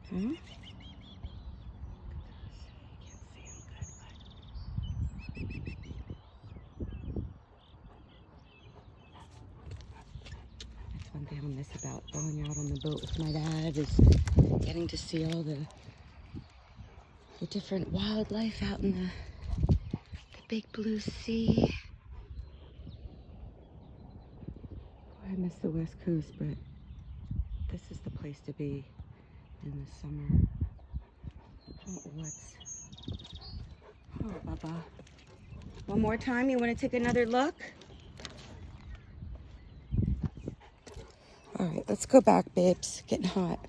Huh? That's one thing I'll miss about going out on the boat with my dad is getting to see all the different wildlife out in the big blue sea. Boy, I miss the West Coast, but this is the place to be in the summer. Oh, Bubba. One more time, you want to take another look? All right, let's go back, babes. Getting hot.